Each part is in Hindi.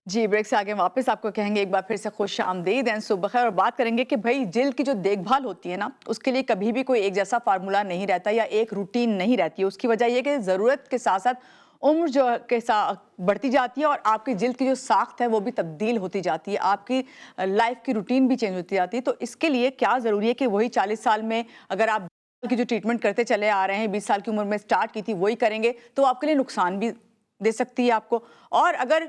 जी, ब्रेक से आगे वापस आपको कहेंगे एक बार फिर से खुश आमदीद एंड सुबह खैर और बात करेंगे कि भई जिल्द की जो देखभाल होती है ना, उसके लिए कभी भी कोई एक जैसा फ़ॉर्मूला नहीं रहता या एक रूटीन नहीं रहती है। उसकी वजह ये है कि ज़रूरत के साथ-साथ उम्र जो के साथ बढ़ती जाती है और आपकी जिल्द की जो साख्त है वो भी तब्दील होती जाती है। आपकी लाइफ़ की रूटीन भी चेंज होती जाती है। तो इसके लिए क्या ज़रूरी है कि वही 40 साल में अगर आप की जो ट्रीटमेंट करते चले आ रहे हैं, 20 साल की उम्र में स्टार्ट की थी, वही करेंगे, तो आपके लिए नुकसान भी दे सकती है आपको। और अगर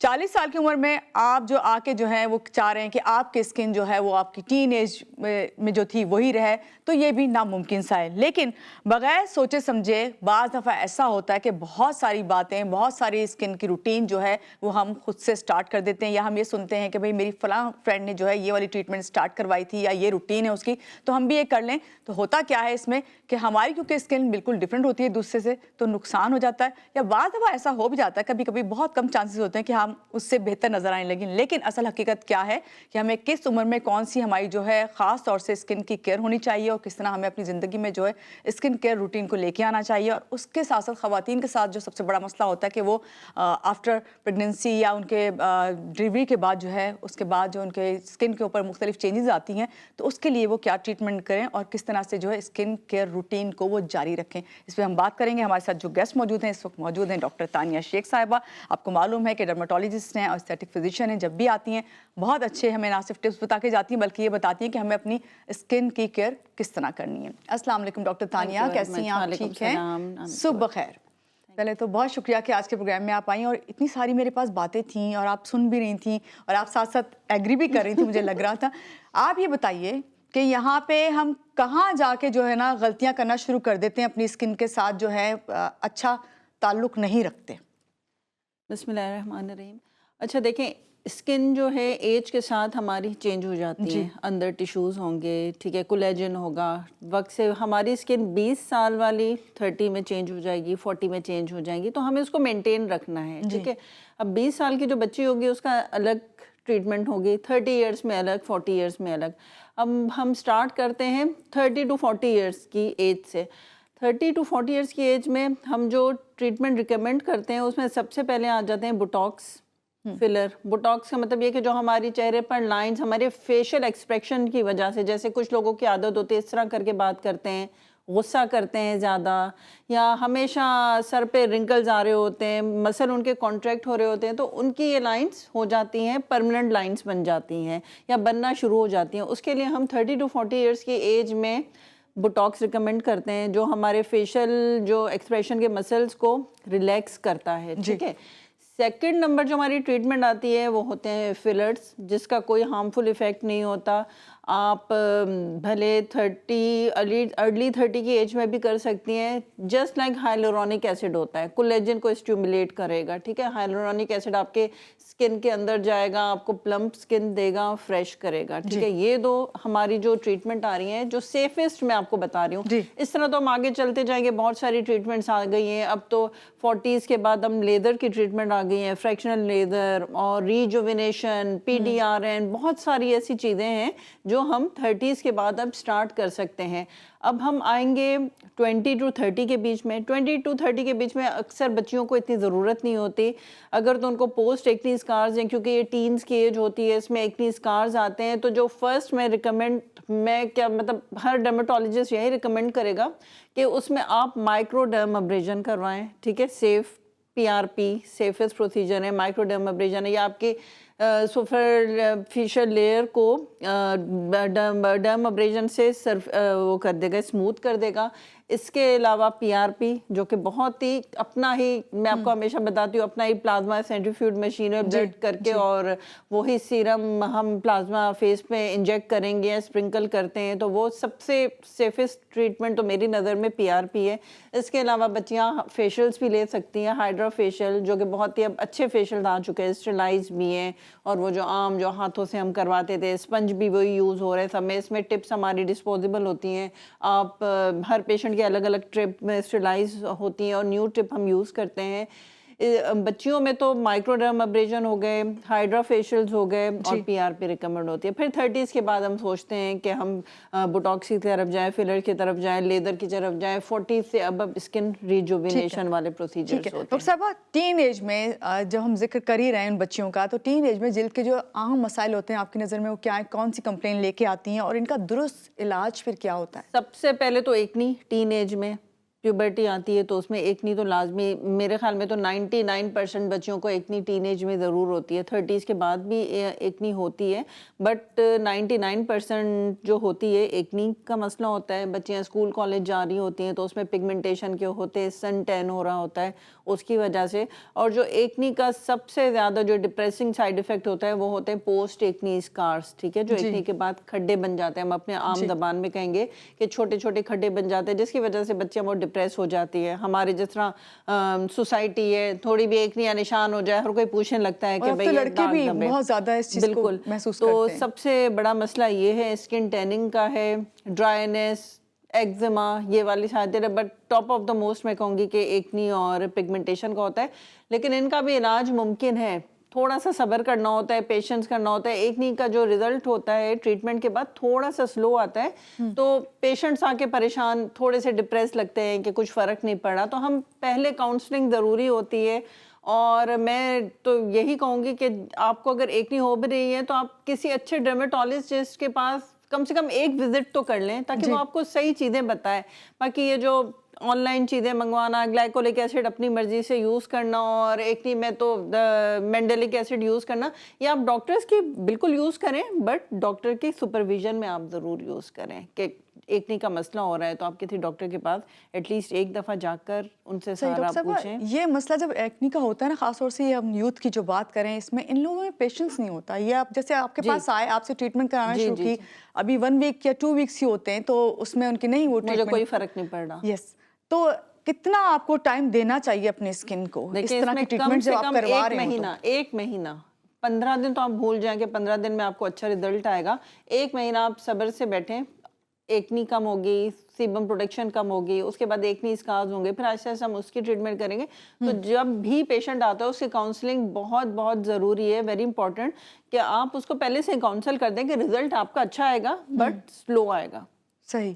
40 साल की उम्र में आप जो आके जो है वो चाह रहे हैं कि आपकी स्किन जो है वो आपकी टीन एज में जो थी वही रहे, तो ये भी नामुमकिन सा है। लेकिन बगैर सोचे समझे बाज़ दफ़ा ऐसा होता है कि बहुत सारी बातें, बहुत सारी स्किन की रूटीन जो है वो हम खुद से स्टार्ट कर देते हैं, या हम ये सुनते हैं कि भाई मेरी फ़लाँ फ्रेंड ने जो है ये वाली ट्रीटमेंट स्टार्ट करवाई थी या ये रूटीन है उसकी, तो हम भी ये कर लें। तो होता क्या है इसमें कि हमारी क्योंकि स्किन बिल्कुल डिफरेंट होती है दूसरे से, तो नुकसान हो जाता है, या बाज़ दफ़ा ऐसा हो भी जाता है, कभी-कभी बहुत कम चांसेस होते हैं कि हम उससे बेहतर नज़र आने लगें। लेकिन असल हकीकत क्या है कि हमें किस उम्र में कौन-सी हमारी जो है ख़ास तौर से स्किन की केयर होनी चाहिए और किस तरह हमें अपनी ज़िंदगी में जो है स्किन केयर रूटीन को लेके आना चाहिए। और उसके साथ-साथ ख़वातीन के साथ जो सबसे बड़ा मसला होता है कि वो आफ्टर प्रेगनेंसी या उनके डिलीवरी के बाद जो है, उसके बाद जो उनके स्किन के ऊपर मुख्तलिफ चेंजेज़ आती हैं, तो उसके लिए वो क्या ट्रीटमेंट करें और किस तरह से जो है स्किन केयर रूटीन को वो जारी रखें। इस पे हम बात करेंगे। हमारे साथ जो गेस्ट मौजूद हैं, इस वक्त मौजूद हैं डॉक्टर तानिया शेख साहिबा। आपको मालूम है कि डर्मेटोलॉजिस्ट हैं और एस्थेटिक फिजिशियन हैं। जब भी आती हैं बहुत अच्छे हमें ना सिर्फ टिप्स बता के जाती हैं, बल्कि ये बताती हैं कि हमें अपनी स्किन की केयर किस तरह करनी है। अस्सलाम वालेकुम डॉक्टर तानिया, कैसी हैं आप? ठीक हैं? सुबह खैर। पहले तो बहुत शुक्रिया कि आज के प्रोग्राम में आप आई, और इतनी सारी मेरे पास बातें थीं और आप सुन भी रही थी और आप साथ-साथ एग्री भी कर रही थी, मुझे लग रहा था। आप ये बताइए कि यहाँ पे हम कहाँ जाके जो है ना गलतियाँ करना शुरू कर देते हैं, अपनी स्किन के साथ जो है अच्छा ताल्लुक नहीं रखते? बिस्मिल्लाहिर्रहमानिर्रहीम। अच्छा देखें, स्किन जो है एज के साथ हमारी चेंज हो जाती जी। है। अंदर टिश्यूज़ होंगे, ठीक है, कोलेजन होगा। वक्त से हमारी स्किन 20 साल वाली 30 में चेंज हो जाएगी, 40 में चेंज हो जाएगी, तो हमें उसको मेंटेन रखना है, जी। ठीक है। अब 20 साल की जो बच्ची होगी उसका अलग ट्रीटमेंट होगी, 30 इयर्स में अलग, 40 इयर्स में अलग। अब हम स्टार्ट करते हैं 30 टू 40 इयर्स की एज से। 30 टू 40 इयर्स की एज में हम जो ट्रीटमेंट रिकमेंड करते हैं उसमें सबसे पहले आ जाते हैं बोटॉक्स फिलर। बोटॉक्स का मतलब ये कि जो हमारी चेहरे पर लाइंस, हमारे फेशियल एक्सप्रेशन की वजह से, जैसे कुछ लोगों की आदत होती है इस तरह करके बात करते हैं, गुस्सा करते हैं ज़्यादा, या हमेशा सर पे रिंकल्स आ रहे होते हैं, मसल उनके कॉन्ट्रैक्ट हो रहे होते हैं, तो उनकी ये लाइंस हो जाती हैं, परमानेंट लाइंस बन जाती हैं या बनना शुरू हो जाती हैं। उसके लिए हम 30 टू 40 इयर्स की एज में बोटॉक्स रिकमेंड करते हैं, जो हमारे फेशियल जो एक्सप्रेशन के मसल्स को रिलैक्स करता है, जी। ठीक है। सेकंड नंबर जो हमारी ट्रीटमेंट आती है वो होते हैं फिलर्स, जिसका कोई हार्मफुल इफ़ेक्ट नहीं होता। आप भले 30 अर्ली 30 की एज में भी कर सकती हैं। जस्ट लाइक हाइलुरोनिक एसिड होता है, कोलेजन को स्टिमुलेट करेगा, ठीक है। हाइलुरोनिक एसिड आपके स्किन के अंदर जाएगा, आपको प्लम्प स्किन देगा, फ्रेश करेगा, ठीक जी। है। ये दो हमारी जो ट्रीटमेंट आ रही हैं, जो सेफेस्ट मैं आपको बता रही हूँ। जी। इस तरह तो हम आगे चलते जाएंगे, बहुत सारी ट्रीटमेंट्स आ गई हैं। अब तो 40s के बाद हम लेदर की ट्रीटमेंट आ गई हैं, फ्रैक्शनल लेदर और रिजुविनेशन, PDRN, बहुत सारी ऐसी चीज़ें हैं जो हम 30s के बाद अब स्टार्ट कर सकते हैं। अब हम आएंगे 20 टू 30 के बीच में। 20 टू 30 के बीच में अक्सर बच्चियों को इतनी ज़रूरत नहीं होती, अगर तो उनको पोस्ट एक्नी स्कार्स हैं, क्योंकि ये टीन्स की एज होती है, इसमें एक्नी स्कार्स आते हैं। तो जो फर्स्ट मैं क्या मतलब हर डर्मेटोलॉजिस्ट यही रिकमेंड करेगा कि उसमें आप माइक्रोडर्म अब्रेजन करवाएं, ठीक है। सेफ PRP सेफेस्ट प्रोसीजर है, माइक्रोडर्म अब्रेजन है। या आपकी सुपरफिशियल लेयर को डर्म अब्रेजन से वो कर देगा, स्मूथ कर देगा। इसके अलावा PRP, जो कि बहुत ही अपना ही, मैं आपको हमेशा बताती हूँ, अपना ही प्लाज्मा सेंट्रीफ्यूज मशीन में ब्लड करके और वही सीरम हम प्लाज्मा फेस पे इंजेक्ट करेंगे या स्प्रिंकल करते हैं, तो वो सबसे सेफेस्ट ट्रीटमेंट तो मेरी नज़र में PRP है। इसके अलावा बच्चियाँ फेशियल्स भी ले सकती हैं, हाइड्रा फेशियल, जो कि बहुत ही अब अच्छे फेशियल आ चुके हैं, स्टरलाइज भी हैं, और वो जो आम जो हाथों से हम करवाते थे, स्पंज भी वही यूज़ हो रहे हैं सब में। इसमें टिप्स हमारी डिस्पोजेबल होती हैं। आप हर पेशेंट की अलग अलग ट्रिप में स्टरलाइज होती हैं और न्यू टिप हम यूज़ करते हैं। बच्चियों में तो माइक्रोडर्म अब्रेजन हो गए, हाइड्रा फेशियल्स हो गए और पीआरपी रिकमेंड होती है। फिर 30s के बाद हम सोचते हैं कि हम बोटॉक्स की तरफ जाएं, फिलर की तरफ जाएं, लेदर की तरफ जाएं। 40 से अब स्किन रिजुविनेशन वाले प्रोसीजर्स होते हैं। डॉक्टर साहब, टीन एज में जब हम जिक्र कर ही रहे हैं उन बच्चियों का, तो टीन एज में जिल्द के जो आम मसाइल होते हैं आपकी नज़र में वो क्या है? कौन सी कंप्लेन लेके आती हैं और इनका दुरुस्त इलाज फिर क्या होता है? सबसे पहले तो एक्नी, टीन एज में प्यूबर्टी आती है तो उसमें एक्नी तो लाजमी, मेरे ख्याल में तो 99% बच्चियों को एक्नी टीनेज में ज़रूर होती है। 30s के बाद भी एक्नी होती है, बट 99% जो होती है एक्नी का मसला होता है। बच्चियां स्कूल कॉलेज जा रही होती हैं तो उसमें पिगमेंटेशन के होते हैं, सन टैन हो रहा होता है उसकी वजह से। और जो एक्नी का सबसे ज़्यादा जो डिप्रेसिंग साइड इफ़ेक्ट होता है वो होते हैं पोस्ट एक्नी स्कार्स, ठीक है, जो एक्नी के बाद खड्डे बन जाते हैं। हम अपने आम जबान में कहेंगे कि छोटे छोटे खड्डे बन जाते हैं, जिसकी वजह से बच्चियां बहुत डिप्रेस हो जाती है। हमारे जिस तरह सोसाइटी है, थोड़ी भी एक्नी या निशान हो जाए हर कोई पूछने लगता है कि भाई तो लड़के भी बहुत ज़्यादा इस चीज़ को महसूस तो करते हैं। सबसे बड़ा मसला ये है, स्किन टैनिंग का है, ड्राइनेस, एक्जिमा, ये वाली शायद, but top of the most मैं कहूँगी कि एक्नी और पिगमेंटेशन का होता है। लेकिन इनका भी इलाज मुमकिन है, थोड़ा सा सब्र करना होता है, पेशेंस करना होता है। एक्नी का जो रिजल्ट होता है ट्रीटमेंट के बाद थोड़ा सा स्लो आता है, तो पेशेंट्स आके परेशान, थोड़े से डिप्रेस लगते हैं कि कुछ फ़र्क नहीं पड़ा, तो हम पहले काउंसलिंग ज़रूरी होती है। और मैं तो यही कहूँगी कि आपको अगर एक्नी हो भी रही है तो आप किसी अच्छे डर्मेटोलॉजिस्ट के पास कम से कम एक विजिट तो कर लें, ताकि वो आपको सही चीज़ें बताए। बाकी ये जो ऑनलाइन चीज़ें मंगवाना, ग्लाइकोलिक एसिड अपनी मर्जी से यूज़ करना और एक्नी में तो मेंडेलिक एसिड यूज़ करना, ये आप डॉक्टर्स की बिल्कुल यूज़ करें, बट डॉक्टर के सुपरविजन में आप ज़रूर यूज़ करें। कि एक्नी का मसला हो रहा है तो आप किसी डॉक्टर के पास एटलीस्ट एक दफ़ा जाकर उनसे सारा पूछें। ये मसला जब एक्नी का होता है ना, खासतौर से हम यूथ की जो बात करें, इसमें इन लोगों में पेशेंस नहीं होता। ये आप जैसे आपके पास आए, आपसे ट्रीटमेंट कराना शुरू की, अभी 1 वीक या 2 वीक्स ही होते हैं, तो उसमें उनकी नहीं वो मुझे कोई फ़र्क नहीं पड़ रहा। यस, तो कितना आपको टाइम देना चाहिए अपने स्किन को इस तरह की ट्रीटमेंट जब आप करवा रहे हो? एक महीना 15 दिन तो आप भूल जाएं कि 15 दिन में आपको अच्छा रिजल्ट आएगा। एक महीना आप सब्र से बैठें, एक्नी कम होगी, सीबम प्रोटेक्शन कम होगी, उसके बाद एक्नी स्कार्स होंगे, फिर आहिस्ता आहिस्ता हम उसकी ट्रीटमेंट करेंगे। तो जब भी पेशेंट आता है उसकी काउंसलिंग बहुत बहुत ज़रूरी है, वेरी इंपॉर्टेंट, कि आप उसको पहले से काउंसल कर दें कि रिजल्ट आपका अच्छा आएगा बट स्लो आएगा। सही,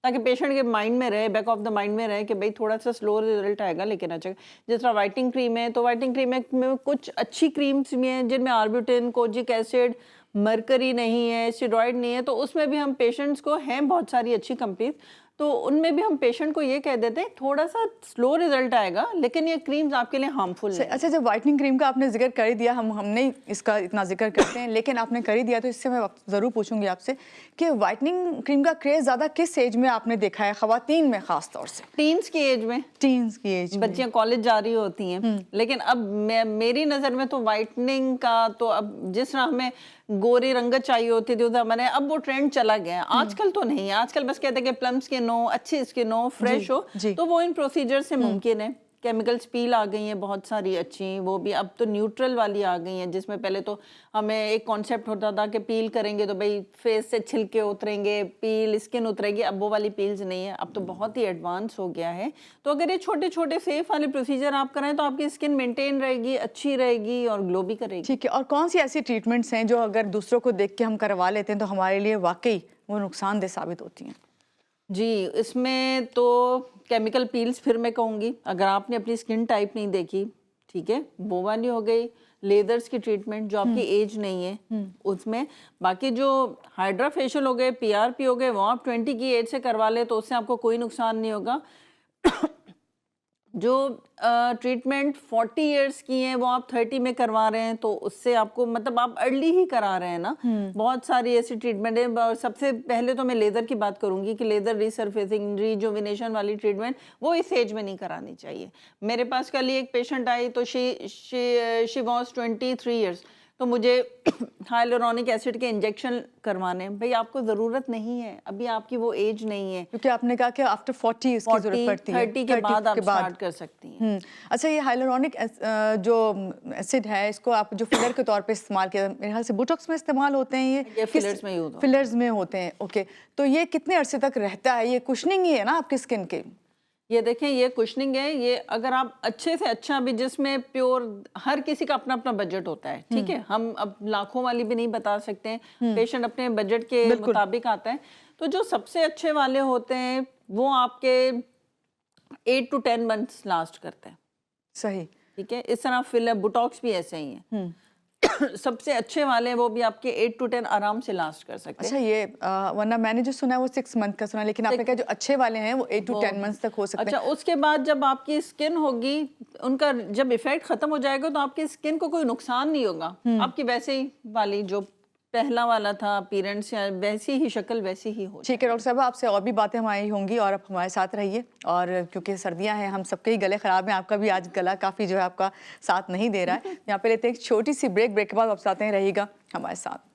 ताकि पेशेंट के माइंड में रहे, बैक ऑफ द माइंड में रहे कि भाई थोड़ा सा स्लो रिजल्ट आएगा लेकिन अच्छा। जिस तरह वाइटनिंग क्रीम है, तो वाइटनिंग क्रीम में कुछ अच्छी क्रीम्स भी हैं जिनमें आर्ब्यूटिन, कोजिक एसिड, मरकरी नहीं है, स्टेरॉइड नहीं है, तो उसमें भी हम पेशेंट्स को, हैं बहुत सारी अच्छी कंपनीज, तो उनमें भी हम पेशेंट को ये कह देते हैं थोड़ा सा स्लो रिजल्ट आएगा लेकिन ये क्रीम्स आपके लिए हार्मफुल नहीं। अच्छा, जब वाइटनिंग क्रीम का आपने जिक्र कर ही दिया, हमने इसका इतना जिक्र करते हैं, लेकिन आपने कर ही दिया तो इससे मैं ज़रूर पूछूंगी आपसे कि वाइटनिंग क्रीम का क्रेज़ ज़्यादा किस एज में आपने देखा है, ख़वातीन में ख़ास तौर से? टीन्स की एज में, टीन्स की एज में बच्चियां कॉलेज जा रही होती हैं। लेकिन अब मेरी नज़र में तो वाइटनिंग का तो अब जिस तरह हमें गोरी रंगत चाहिए होती थी उस ज़माने, अब वो ट्रेंड चला गया है। आजकल तो नहीं है, आजकल बस कहते हैं कि प्लम स्किन हो, अच्छी स्किन हो, फ्रेश हो, तो वो इन प्रोसीजर से मुमकिन है। केमिकल्स पील आ गई हैं बहुत सारी अच्छी, वो भी अब तो न्यूट्रल वाली आ गई हैं, जिसमें पहले तो हमें एक कॉन्सेप्ट होता था कि पील करेंगे तो भाई फेस से छिलके उतरेंगे, पील स्किन उतरेगी। अब वो वाली पील्स नहीं है, अब तो बहुत ही एडवांस हो गया है। तो अगर ये छोटे छोटे सेफ वाले प्रोसीजर आप कराएं तो आपकी स्किन मेंटेन रहेगी, अच्छी रहेगी और ग्लो भी करेगी। ठीक है, और कौन सी ऐसी ट्रीटमेंट्स हैं जो अगर दूसरों को देख के हम करवा लेते हैं तो हमारे लिए वाकई वो नुकसानदेह साबित होती हैं? जी, इसमें तो केमिकल पील्स, फिर मैं कहूँगी अगर आपने अपनी स्किन टाइप नहीं देखी, ठीक है, वो वाली हो गई। लेदर्स की ट्रीटमेंट जो आपकी एज नहीं है उसमें। बाकी जो हाइड्रा फेशियल हो गए, पीआरपी हो गए, वो आप 20 की एज से करवा ले तो उससे आपको कोई नुकसान नहीं होगा। जो ट्रीटमेंट 40 इयर्स की है वो आप 30 में करवा रहे हैं तो उससे आपको, मतलब आप अर्ली ही करा रहे हैं ना। बहुत सारी ऐसी ट्रीटमेंट है। और सबसे पहले तो मैं लेदर की बात करूंगी कि लेदर रिसर्फेसिंग, रिजुविनेशन वाली ट्रीटमेंट वो इस एज में नहीं करानी चाहिए। मेरे पास कल ही एक पेशेंट आई तो शी वाज 23 इयर्स, तो मुझे हाइलुरोनिक एसिड के इंजेक्शन करवाने, भाई आपको ज़रूरत नहीं है, अभी आपकी वो एज नहीं है, क्योंकि आपने कहा कि आफ्टर 40 इसकी जरूरत पड़ती है, 30 के बाद आप स्टार्ट कर सकती हैं। अच्छा, ये हाइलुरोनिक जो एसिड है, इसको आप जो फिलर के तौर पे इस्तेमाल किया, मेरे ख्याल से बोटॉक्स में इस्तेमाल होते हैं, ये फिलर्स में यूज होते हैं। फिलर्स में होते हैं, ओके। तो ये कितने अरसे तक रहता है? ये कुशनिंग ही है ना आपकी स्किन के? ये देखें, ये कुशनिंग है, ये अगर आप अच्छे से अच्छा भी, जिसमें प्योर, हर किसी का अपना अपना बजट होता है, ठीक है, हम अब लाखों वाली भी नहीं बता सकते हैं, पेशेंट अपने बजट के मुताबिक आता है। तो जो सबसे अच्छे वाले होते हैं वो आपके 8 to 10 मंथ्स लास्ट करते हैं। सही। ठीक है, इस तरह फिलर बुटॉक्स भी ऐसे ही हैं। सबसे अच्छे वाले वो भी आपके 8 to 10 आराम से लास्ट कर सकते हैं। अच्छा, ये वरना मैंने जो सुना है वो 6 मंथ का सुना, लेकिन आपने कहा जो अच्छे वाले हैं वो 8 to 10 मंथ्स तक हो सकते अच्छा, हैं। उसके बाद जब आपकी स्किन होगी, उनका जब इफेक्ट खत्म हो जाएगा तो आपकी स्किन को कोई नुकसान नहीं होगा, आपकी वैसे ही वाली जो पहला वाला था अपीयरेंस, या वैसी ही शक्ल वैसी ही हो। ठीक है डॉक्टर साहब, आपसे और भी बातें हमारी होंगी और आप हमारे साथ रहिए। और क्योंकि सर्दियां हैं, हम सबके ही गले खराब हैं, आपका भी आज गला काफ़ी जो है आपका साथ नहीं दे रहा है। यहाँ पे लेते हैं एक छोटी सी ब्रेक के बाद वापस आते हैं, रहिएगा हमारे साथ।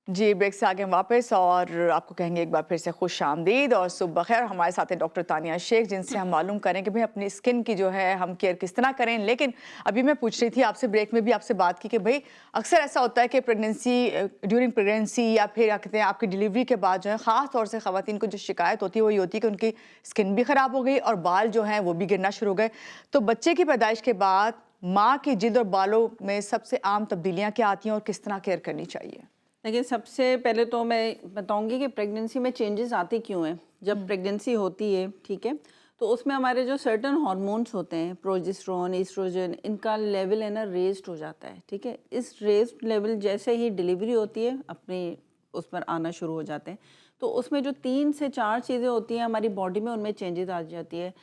जी, ब्रेक से आगे हम वापस और आपको कहेंगे एक बार फिर से खुश आमदीद और सुबह खैर। हमारे साथ हैं डॉक्टर तानिया शेख, जिनसे हम मालूम करें कि भाई अपनी स्किन की जो है हम केयर किस तरह करें। लेकिन अभी मैं पूछ रही थी आपसे, ब्रेक में भी आपसे बात की कि भाई अक्सर ऐसा होता है कि ड्यूरिंग प्रेगनेंसी या फिर क्या कहते हैं आपकी डिलीवरी के बाद जो है ख़ास तौर से ख़वातीन को जो शिकायत होती है वो ये होती है कि उनकी स्किन भी ख़राब हो गई और बाल जो हैं वो भी गिरना शुरू हो गए। तो बच्चे की पैदाइश के बाद माँ की जिल्द और बालों में सबसे आम तब्दीलियाँ क्या आती हैं और किस तरह केयर करनी चाहिए? देखिए, सबसे पहले तो मैं बताऊंगी कि प्रेगनेंसी में चेंजेस आते क्यों हैं। जब प्रेगनेंसी होती है, ठीक है, तो उसमें हमारे जो सर्टन हार्मोन्स होते हैं, प्रोजेस्टेरोन, एस्ट्रोजन, इनका लेवल है ना रेज्ड हो जाता है। ठीक है, इस रेज्ड लेवल जैसे ही डिलीवरी होती है अपनी उस पर आना शुरू हो जाते हैं। तो उसमें जो 3 से 4 चीज़ें होती हैं हमारी बॉडी में, उनमें चेंजेस आ जाती है।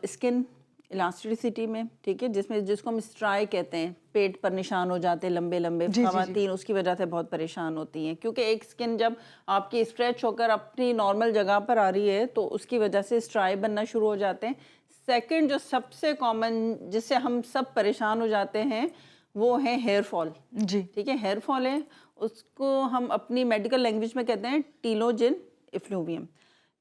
स्किन इलास्टिसिटी में, ठीक है, जिसको हम स्ट्राई कहते हैं, पेट पर निशान हो जाते हैं लंबे लंबे, ख़वातीन उसकी वजह से बहुत परेशान होती हैं, क्योंकि एक स्किन जब आपकी स्ट्रेच होकर अपनी नॉर्मल जगह पर आ रही है तो उसकी वजह से स्ट्राई बनना शुरू हो जाते हैं। सेकंड जो सबसे कॉमन जिससे हम सब परेशान हो जाते हैं वो है हेयर फॉल। जी, ठीक है, हेयर फॉल है, उसको हम अपनी मेडिकल लैंग्वेज में कहते हैं टीलोजिन इफ्लूवियम।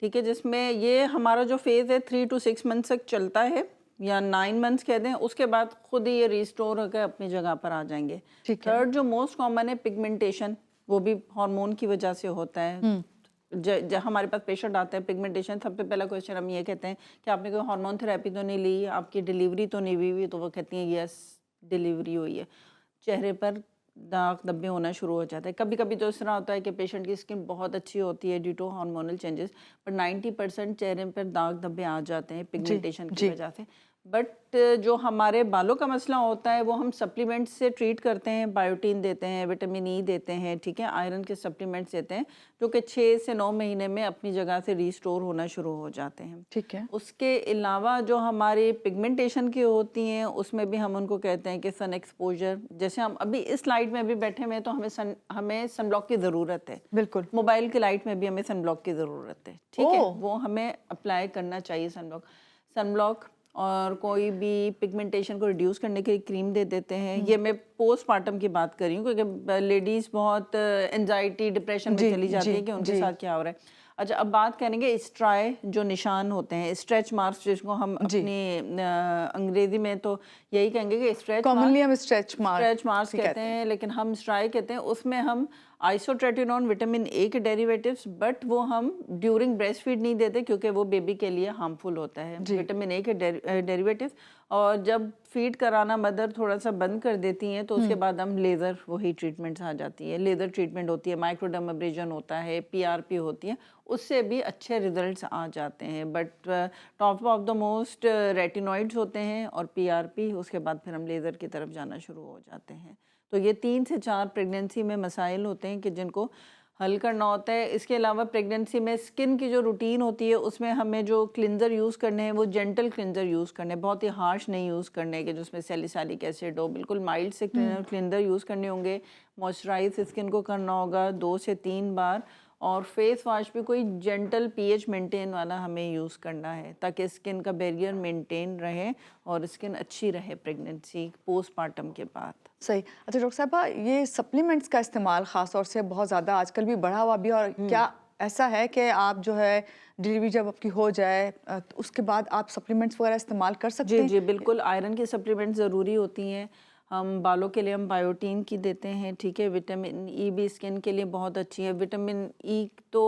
ठीक है, जिसमें ये हमारा जो फेज़ है 3 to 6 मंथ तक चलता है, या 9 मंथ्स कहते हैं, उसके बाद खुद ही ये रिस्टोर होकर अपनी जगह पर आ जाएंगे। थर्ड जो मोस्ट कॉमन है पिगमेंटेशन, वो भी हार्मोन की वजह से होता है। हमारे पास पेशेंट आते हैं पिगमेंटेशन, सबसे पहला क्वेश्चन हम ये कहते हैं कि आपने कोई हार्मोन थेरेपी तो नहीं ली, आपकी डिलीवरी तो नहीं हुई? तो वो कहती हैं यस डिलीवरी हुई है। चेहरे पर दाग धब्बे होना शुरू हो जाता है। कभी कभी तो इस तरह होता है कि पेशेंट की स्किन बहुत अच्छी होती है due to hormonal changes, but 90% चेहरे पर दाग धब्बे आ जाते हैं पिगमेंटेशन की वजह से। बट जो हमारे बालों का मसला होता है वो हम सप्लीमेंट से ट्रीट करते हैं, बायोटीन देते हैं, विटामिन ई देते हैं, ठीक है, आयरन के सप्लीमेंट्स देते हैं, जो कि 6 से 9 महीने में अपनी जगह से रिस्टोर होना शुरू हो जाते हैं। ठीक है। उसके अलावा जो हमारी पिगमेंटेशन की होती हैं उसमें भी हम उनको कहते हैं कि सन एक्सपोजर, जैसे हम अभी इस लाइट में भी बैठे हुए हैं तो हमें सनब्लॉक की ज़रूरत है। बिल्कुल। मोबाइल की लाइट में भी हमें सनब्लॉक की ज़रूरत है, ठीक है, वो हमें अप्लाई करना चाहिए सनब्लॉक। और कोई भी पिगमेंटेशन को रिड्यूस करने के लिए क्रीम दे देते हैं। ये मैं पोस्टमार्टम की बात कर रही हूँ, क्योंकि लेडीज़ बहुत एंजाइटी डिप्रेशन में चली जाती है कि उनके साथ क्या हो रहा है। अच्छा, अब बात करेंगे स्ट्राई जो निशान होते हैं, स्ट्रेच मार्क्स, जिसको हम अपनी अंग्रेजी में तो यही कहेंगे कि स्ट्रेच कॉमनली हम स्ट्रेच मार्क्स कहते हैं, लेकिन हम स्ट्राई कहते हैं। उसमें हम आइसोट्रेटिनॉन विटामिन ए के डेरिवेटिव्स, बट वो हम ड्यूरिंग ब्रेस्ट फीड नहीं देते क्योंकि वो बेबी के लिए हार्मफुल होता है, विटामिन ए के डेरिवेटिव्स। और जब फीड कराना मदर थोड़ा सा बंद कर देती हैं तो उसके बाद हम लेज़र वही ट्रीटमेंट्स आ जाती है, लेज़र ट्रीटमेंट होती है, माइक्रोडर्माब्रेजन होता है, पीआरपी होती है, उससे भी अच्छे रिजल्ट्स आ जाते हैं। But top of the most retinoids होते हैं और पीआरपी, उसके बाद फिर हम लेज़र की तरफ जाना शुरू हो जाते हैं। तो ये 3 से 4 प्रेगनेंसी में मसाइल होते हैं कि जिनको हल करना होता है। इसके अलावा प्रेगनेंसी में स्किन की जो रूटीन होती है उसमें हमें जो क्लिनज़र यूज़ करने हैं वो जेंटल क्लिनज़र यूज़ करने हैं, बहुत ही हार्श नहीं यूज़ करने के जिसमें सैलिसाइलिक एसिड हो, बिल्कुल माइल्ड से क्लिनज़र यूज़ करने होंगे। मॉइस्चराइज स्किन को करना होगा 2 से 3 बार, और फेस वॉश भी कोई जेंटल पीएच मेंटेन वाला हमें यूज़ करना है ताकि स्किन का बैरियर मेंटेन रहे और स्किन अच्छी रहे प्रेगनेंसी पोस्टमार्टम के बाद। सही। अच्छा डॉक्टर साहबा, ये सप्लीमेंट्स का इस्तेमाल ख़ास तौर से बहुत ज़्यादा आजकल भी बढ़ा हुआ भी है, और क्या ऐसा है कि आप जो है डिलीवरी जब आपकी हो जाए तो उसके बाद आप सप्लीमेंट्स वगैरह इस्तेमाल कर सकते जी हैं? जी बिल्कुल, आयरन की सप्लीमेंट ज़रूरी होती हैं। हम बालों के लिए हम बायोटीन की देते हैं, ठीक है। विटामिन ई भी स्किन के लिए बहुत अच्छी है। विटामिन ई तो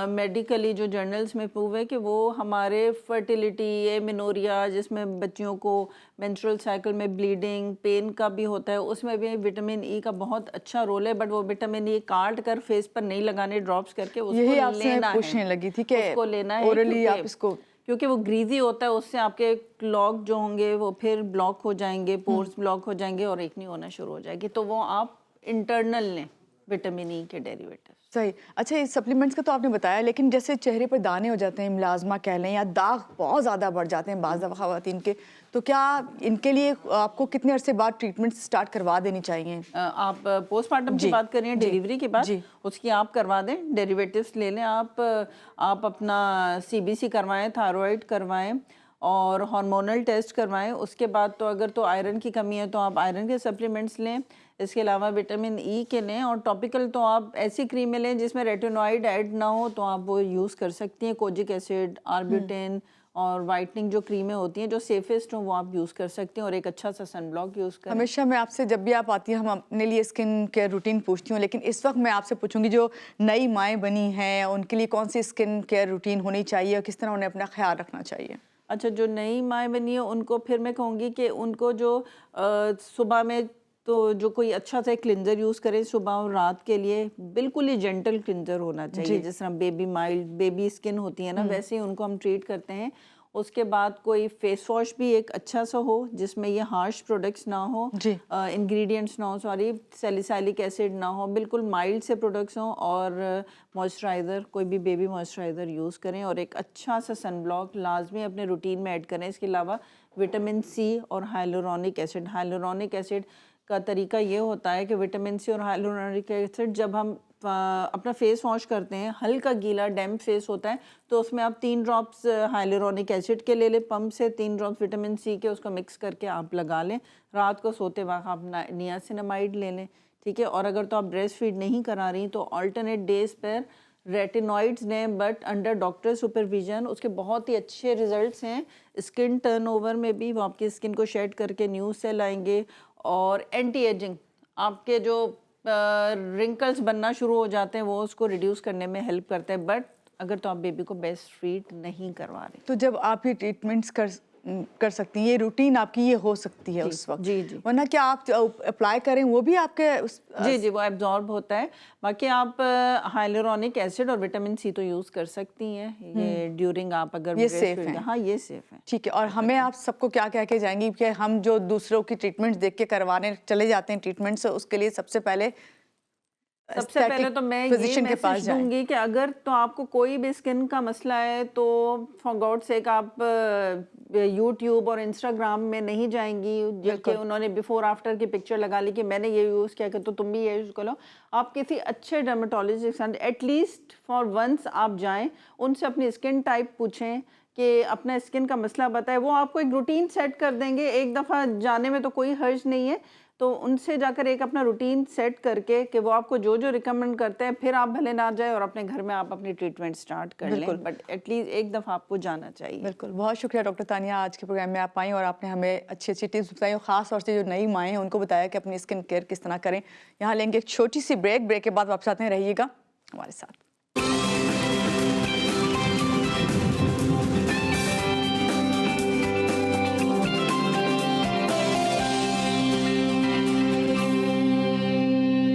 मेडिकली जो जर्नल्स में प्रूव है कि वो हमारे फर्टिलिटी, एमिनोरिया जिसमें बच्चियों को मेंस्ट्रुअल साइकिल में ब्लीडिंग पेन का भी होता है, उसमें भी विटामिन ई का बहुत अच्छा रोल है। बट वो विटामिन ई काट कर फेस पर नहीं लगाने, ड्रॉप्स करके उसको यही आपसे लेना मैं पूछने है, लगी थी कि उसको लेना है ओरली आप इसको क्योंकि वो ग्रीजी होता है, उससे आपके क्लॉग जो होंगे वो फिर ब्लॉक हो जाएंगे, पोर्स ब्लॉक हो जाएंगे और एक्नी होना शुरू हो जाएगी। तो वो आप इंटरनल लें विटामिन ई के डेरिवेटिव। सही। अच्छा, ये सप्लीमेंट्स का तो आपने बताया, लेकिन जैसे चेहरे पर दाने हो जाते हैं, मिलाज़मा कह लें, या दाग बहुत ज़्यादा बढ़ जाते हैं बाज़ दफ़ा ख़वातीन के, तो क्या इनके लिए आपको कितने अरसे बाद ट्रीटमेंट स्टार्ट करवा देनी चाहिए? आप पोस्टमार्टम की जी, बात कर रही हैं, जी, डिलीवरी के बाद जी। उसकी आप करवा दें, डेरिवेटिव्स ले लें। आप अपना सीबीसी करवाएं, थायराइड करवाएं और हार्मोनल टेस्ट करवाएं। उसके बाद तो अगर तो आयरन की कमी है तो आप आयरन के सप्लीमेंट्स लें। इसके अलावा विटामिन ई के लें, और टॉपिकल तो आप ऐसी क्रीमें लें जिसमें रेटिनॉइड ऐड ना हो तो आप वो यूज़ कर सकती हैं। कोजिक एसिड, आर्ब्यूटेन और वाइटनिंग जो क्रीमें होती हैं जो सेफेस्ट हो वो आप यूज़ कर सकते हैं, और एक अच्छा सा सनब्लॉक यूज़ करें। हमेशा मैं आपसे जब भी आप आती हैं हम अपने लिए स्किन केयर रूटीन पूछती हूँ, लेकिन इस वक्त मैं आपसे पूछूंगी जो नई माएँ बनी हैं उनके लिए कौन सी स्किन केयर रूटीन होनी चाहिए और किस तरह उन्हें अपना ख्याल रखना चाहिए? अच्छा, जो नई माएँ बनी है उनको फिर मैं कहूँगी कि उनको जो सुबह में तो जो कोई अच्छा सा क्लिंजर यूज़ करें सुबह और रात के लिए, बिल्कुल ही जेंटल क्लिंजर होना चाहिए। जी। जिस तरह बेबी माइल्ड बेबी स्किन होती है ना, वैसे ही उनको हम ट्रीट करते हैं। उसके बाद कोई फेस वॉश भी एक अच्छा सा हो जिसमें ये हार्श प्रोडक्ट्स ना हो, जी। इंग्रेडिएंट्स ना हो, सॉरी सैलिसाइलिक एसिड ना हो, बिल्कुल माइल्ड से प्रोडक्ट्स हों। और मॉइस्चराइज़र, कोई भी बेबी मॉइस्चराइज़र यूज़ करें, और एक अच्छा सा सनब्लॉक लाजमी अपने रूटीन में ऐड करें। इसके अलावा विटामिन सी और हाइलुरोनिक एसिड। हाइलुरोनिक एसिड का तरीका ये होता है कि विटामिन सी और हाइलुरोनिक एसिड जब हम अपना फेस वॉश करते हैं, हल्का गीला डैम्प फेस होता है, तो उसमें आप 3 ड्रॉप्स हाइलुरोनिक एसिड के ले लें पंप से, 3 ड्रॉप्स विटामिन सी के, उसको मिक्स करके आप लगा लें। रात को सोते वक्त आप नियासिनामाइड ले लें, ठीक है। और अगर तो आप ब्रेस्ट फीड नहीं करा रही तो अल्टरनेट डेज पर रेटिनॉइड्स ने, बट अंडर डॉक्टर सुपरविजन। उसके बहुत ही अच्छे रिजल्ट्स हैं स्किन टर्नओवर में भी। वो आपकी स्किन को शेड करके न्यू सेल आएंगे, और एंटी एजिंग, आपके जो रिंकल्स बनना शुरू हो जाते हैं वो उसको रिड्यूस करने में हेल्प करते हैं। बट अगर तो आप बेबी को ब्रेस्ट फीड नहीं करवा रहे तो जब आप ये ट्रीटमेंट्स कर सकती हैं, ये रूटीन आपकी ये हो सकती है उस वक्त, जी जी वरना क्या आप अप्लाई करें वो भी आपके जी जी वो एब्जॉर्ब होता है। बाकी आप हाइलुरोनिक एसिड और विटामिन सी तो यूज़ कर सकती हैं ये ड्यूरिंग आप अगर ये breast सेफ feed- है? हाँ, ये सेफ है। ठीक है। और हमें आप सबको क्या कह के जाएंगी कि हम जो दूसरों की ट्रीटमेंट्स देख के करवाने चले जाते हैं ट्रीटमेंट्स, उसके लिए सबसे पहले सबसे पहले तो मैं ये फिजिशियन के पास मैसेज जाएं? दूंगी कि अगर तो आपको कोई भी स्किन का मसला है तो फॉर गॉड सेक आप यूट्यूब और इंस्टाग्राम में नहीं जाएंगी जबकि उन्होंने बिफोर आफ्टर की पिक्चर लगा ली कि मैंने ये यूज़ किया कि तो तुम भी ये यूज़ करो। आप किसी अच्छे डर्मेटोलॉजिस्ट के साथ एटलीस्ट फॉर वंस आप जाएं, उनसे अपनी स्किन टाइप पूछें कि अपना स्किन का मसला बताए। वो आपको एक रूटीन सेट कर देंगे, एक दफ़ा जाने में तो कोई हर्ज नहीं है। तो उनसे जाकर एक अपना रूटीन सेट करके कि वो आपको जो जो रिकमेंड करते हैं, फिर आप भले ना जाए और अपने घर में आप अपनी ट्रीटमेंट स्टार्ट कर लें, बट एटलीस्ट एक दफ़ा आपको जाना चाहिए। बिल्कुल। बहुत शुक्रिया डॉक्टर तानिया, आज के प्रोग्राम में आप आई और आपने हमें अच्छी अच्छी टिप्स बताई, और ख़ास तौर से जो नई माएँ हैं उनको बताया कि अपनी स्किन केयर किस तरह करें। यहाँ लेंगे एक छोटी सी ब्रेक के बाद वापस आते हैं, रहिएगा हमारे साथ।